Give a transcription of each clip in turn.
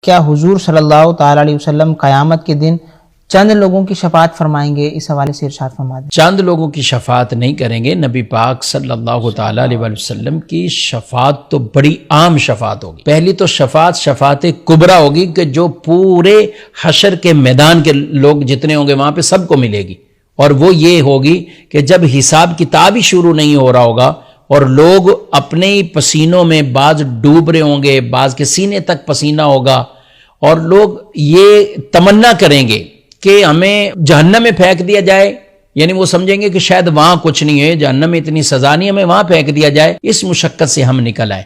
کیا حضور صلی اللہ تعالی علیہ وسلم قیامت کے دن چند لوگوں کی شفاعت فرمائیں گے؟ اس حوالے سے ارشاد فرما دیں۔ چند لوگوں کی شفاعت نہیں کریں گے، نبی پاک صلی اللہ تعالی علیہ وسلم کی شفاعت تو بڑی عام شفاعت ہوگی۔ پہلی تو شفاعت کبریٰ ہوگی کہ جو پورے حشر کے میدان کے لوگ جتنے ہوں گے وہاں پہ سب کو ملے گی، اور وہ یہ ہوگی کہ جب حساب کتاب ہی شروع نہیں ہو رہا ہوگا اور لوگ اپنے ہی پسینوں میں بعض ڈوب رہے ہوں گے، بعض کے سینے تک پسینہ ہوگا، اور لوگ یہ تمنا کریں گے کہ ہمیں جہنم میں پھینک دیا جائے، یعنی وہ سمجھیں گے کہ شاید وہاں کچھ نہیں ہے، جہنم میں اتنی سزا نہیں، ہمیں وہاں پھینک دیا جائے، اس مشقت سے ہم نکل آئے۔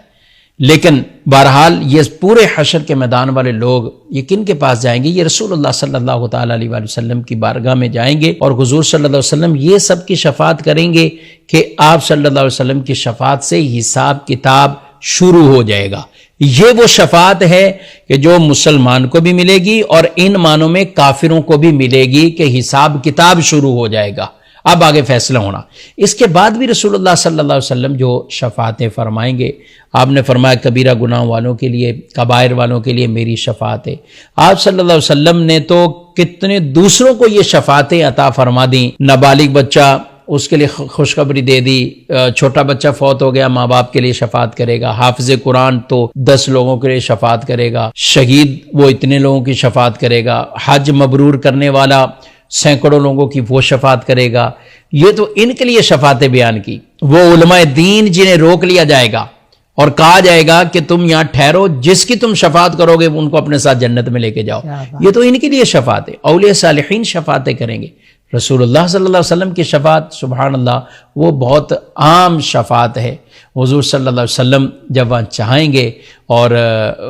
لیکن بہرحال یہ پورے حشر کے میدان والے لوگ یہ کن کے پاس جائیں گے؟ یہ رسول اللہ صلی اللہ تعالی علیہ وسلم کی بارگاہ میں جائیں گے، اور حضور صلی اللہ علیہ وسلم یہ سب کی شفاعت کریں گے کہ آپ صلی اللہ علیہ وسلم کی شفاعت سے حساب کتاب شروع ہو جائے گا۔ یہ وہ شفاعت ہے کہ جو مسلمان کو بھی ملے گی اور ان معنوں میں کافروں کو بھی ملے گی کہ حساب کتاب شروع ہو جائے گا، اب آگے فیصلہ ہونا۔ اس کے بعد بھی رسول اللہ صلی اللہ علیہ وسلم جو شفاعتیں فرمائیں گے، آپ نے فرمایا کبیرہ گناہ والوں کے لیے، کبائر والوں کے لیے میری شفاعت ہے۔ آپ صلی اللہ علیہ وسلم نے تو کتنے دوسروں کو یہ شفاعتیں عطا فرما دیں۔ نابالغ بچہ، اس کے لیے خوشخبری دے دی، چھوٹا بچہ فوت ہو گیا، ماں باپ کے لیے شفاعت کرے گا، حافظ قرآن تو 10 لوگوں کے لیے شفاعت کرے گا، شہید وہ اتنے لوگوں کی شفاعت کرے گا، حج مبرور کرنے والا سینکڑوں لوگوں کی وہ شفاعت کرے گا۔ یہ تو ان کے لیے شفاعتیں بیان کی۔ وہ علماء دین جنہیں روک لیا جائے گا اور کہا جائے گا کہ تم یہاں ٹھہرو، جس کی تم شفاعت کرو گے ان کو اپنے ساتھ جنت میں لے کے جاؤ، یہ تو ان کے لیے شفاعت ہے۔ اولیاء صالحین شفاعتیں کریں گے۔ رسول اللہ صلی اللہ علیہ وسلم کی شفاعت سبحان اللہ وہ بہت عام شفاعت ہے۔ حضور صلی اللہ علیہ وسلم جب وہاں چاہیں گے، اور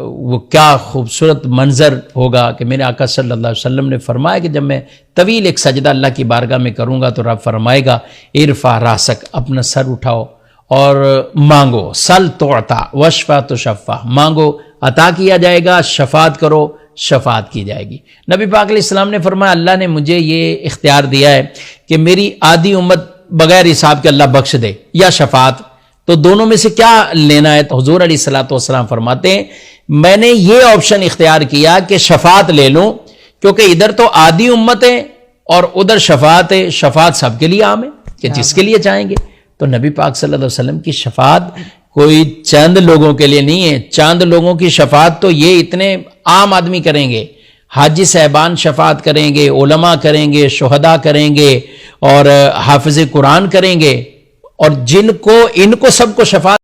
وہ کیا خوبصورت منظر ہوگا کہ میرے آقا صلی اللہ علیہ وسلم نے فرمایا کہ جب میں طویل ایک سجدہ اللہ کی بارگاہ میں کروں گا تو رب فرمائے گا ارفع راسک، اپنا سر اٹھاؤ اور مانگو، سل تعطا واشفع تشفع، مانگو عطا کیا جائے گا، شفاعت کرو شفاعت کی جائے گی۔ نبی پاک علیہ السلام نے فرمایا اللہ نے مجھے یہ اختیار دیا ہے کہ میری آدھی امت بغیر حساب کے اللہ بخش دے یا شفاعت، تو دونوں میں سے کیا لینا ہے؟ تو حضور علیہ الصلوۃ والسلام فرماتے ہیں میں نے یہ آپشن اختیار کیا کہ شفاعت لے لوں، کیونکہ ادھر تو آدھی امت ہے اور ادھر شفاعت ہے، شفاعت سب کے لیے عام ہے کہ جس کے لیے چاہیں گے۔ تو نبی پاک صلی اللہ علیہ وسلم کی شفاعت کوئی چند لوگوں کے لیے نہیں ہے، چند لوگوں کی شفاعت تو یہ اتنے عام آدمی کریں گے، حاجی صاحبان شفاعت کریں گے، علماء کریں گے، شہداء کریں گے، اور حافظ قرآن کریں گے، اور جن کو ان کو سب کو شفاعت